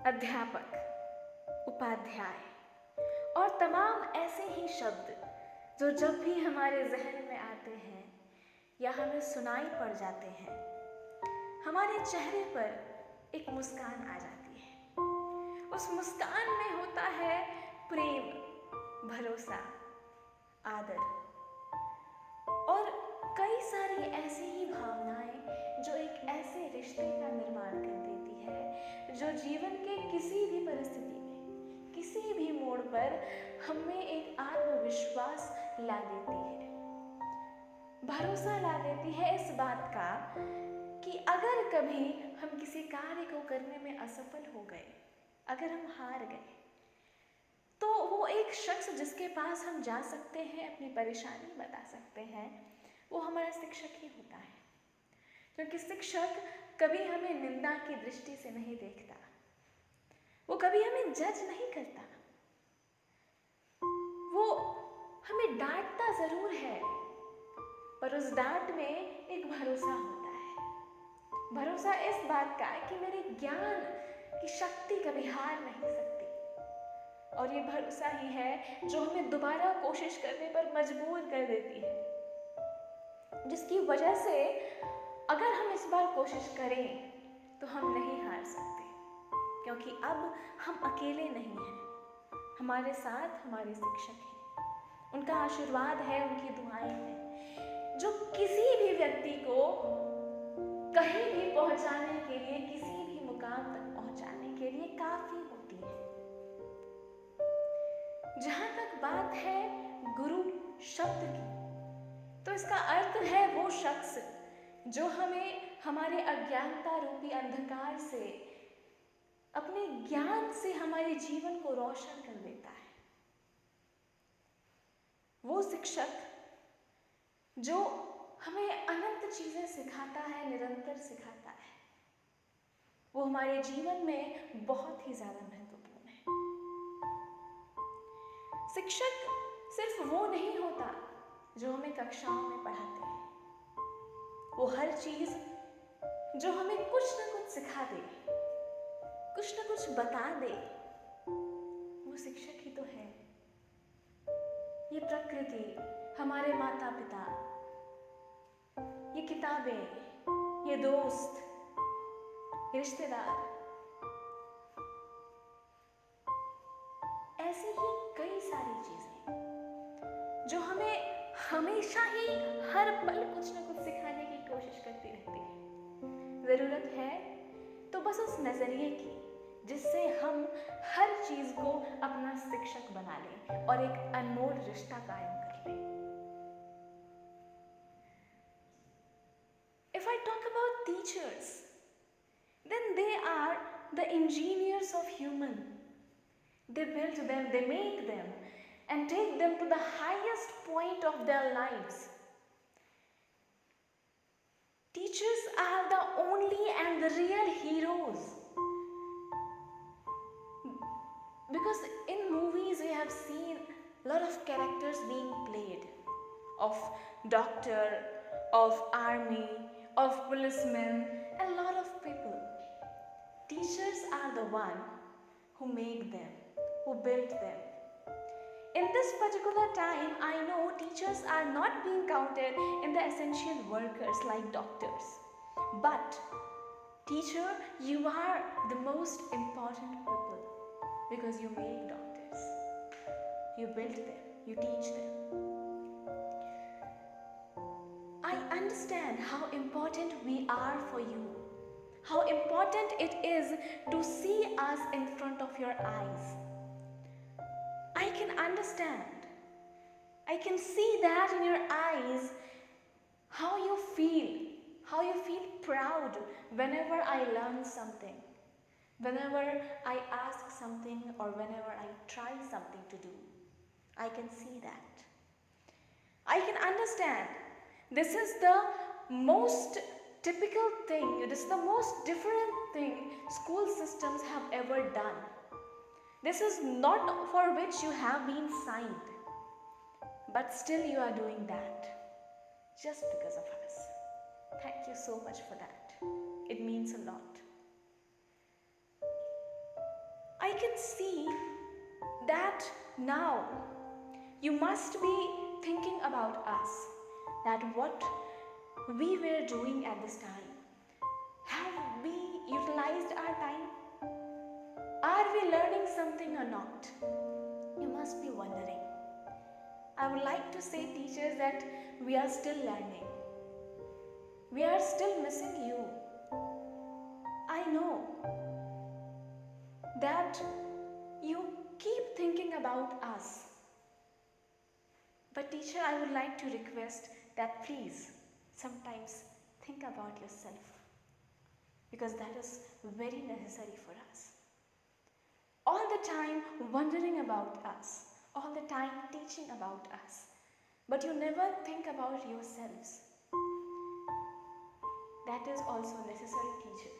अध्यापक, उपाध्याय और तमाम ऐसे ही शब्द जो जब भी हमारे जहन में आते हैं या हमें सुनाई पड़ जाते हैं, हमारे चेहरे पर एक मुस्कान आ जाती है। उस मुस्कान में होता है प्रेम, भरोसा, आदर और कई सारी ऐसी ही भावनाएं जो एक ऐसे रिश्ते का निर्माण कर देती है जो जीवन के किसी भी परिस्थिति में, किसी भी मोड़ पर हमें एक आत्मविश्वास ला देती है, भरोसा ला देती है इस बात का कि अगर कभी हम किसी कार्य को करने में असफल हो गए, अगर हम हार गए, तो वो एक शख्स जिसके पास हम जा सकते हैं, अपनी परेशानी बता सकते हैं, वो हमारा शिक्षक ही होता है। क्योंकि शिक्षक कभी हमें निंदा की दृष्टि से नहीं देखता, वो कभी हमें जज नहीं करता, वो हमें डांटता जरूर है, पर उस डांट में एक भरोसा होता है। भरोसा इस बात का कि मेरे ज्ञान की शक्ति कभी हार नहीं सकती, और ये भरोसा ही है जो हमें दोबारा कोशिश करने पर मजबूर कर देती है, जिसकी वजह से अगर हम इस बार कोशिश करें तो हम नहीं हार सकते, क्योंकि अब हम अकेले नहीं हैं, हमारे साथ हमारे शिक्षक हैं, उनका आशीर्वाद है, उनकी दुआएं हैं, जो किसी भी व्यक्ति को कहीं भी पहुंचाने के लिए, किसी भी मुकाम तक पहुंचाने के लिए काफी होती है। जहां तक बात है गुरु शब्द की, तो इसका अर्थ है वो शख्स जो हमें हमारे अज्ञानता रूपी अंधकार से, अपने ज्ञान से हमारे जीवन को रोशन कर देता है। वो शिक्षक जो हमें अनंत चीजें सिखाता है, निरंतर सिखाता है, वो हमारे जीवन में बहुत ही ज्यादा महत्वपूर्ण है। शिक्षक सिर्फ वो नहीं होता जो हमें कक्षाओं में पढ़ाते हैं, वो हर चीज जो हमें कुछ ना कुछ सिखा दे, कुछ ना कुछ बता दे, वो शिक्षक ही तो है। ये प्रकृति, हमारे माता पिता, ये किताबें, ये दोस्त, ये रिश्तेदार, ऐसी ही कई सारी चीजें जो हमें हमेशा ही हर पल कुछ ना कुछ सिखाने की कोशिश करती रहती है। जरूरत है तो बस उस नजरिए की जिससे हम हर चीज को अपना शिक्षक बना लें और एक अनमोल रिश्ता कायम कर लें। If I talk about teachers, then they are the engineers of human. They build them, they make them, and take them to the highest point of their lives. Teachers are the only and the real heroes. Because in movies we have seen a lot of characters being played, of doctor, of army, of policemen, and a lot of people. Teachers are the one who make them, who built them. In this particular time, I know teachers are not being counted in the essential workers like doctors. But teacher, you are the most important people because you make doctors. You build them, you teach them. I understand how important we are for you, how important it is to see us in front of your eyes. I can understand. I can see that in your eyes, how you feel proud whenever I learn something, whenever I ask something, or whenever I try something to do. I can see that. I can understand. This is the most typical thing, this is the most different thing school systems have ever done. This is not for which you have been signed, but still you are doing that just because of us. Thank you so much for that. It means a lot. I can see that now you must be thinking about us, that what we were doing at this time. Have we utilized our time? Are we learning something or not? You must be wondering. I would like to say, teachers, that we are still learning. We are still missing you. I know that you keep thinking about us. But teacher, I would like to request that please sometimes think about yourself, because that is very necessary for us. All the time wondering about us, all the time teaching about us, but you never think about yourselves. That is also necessary, teacher.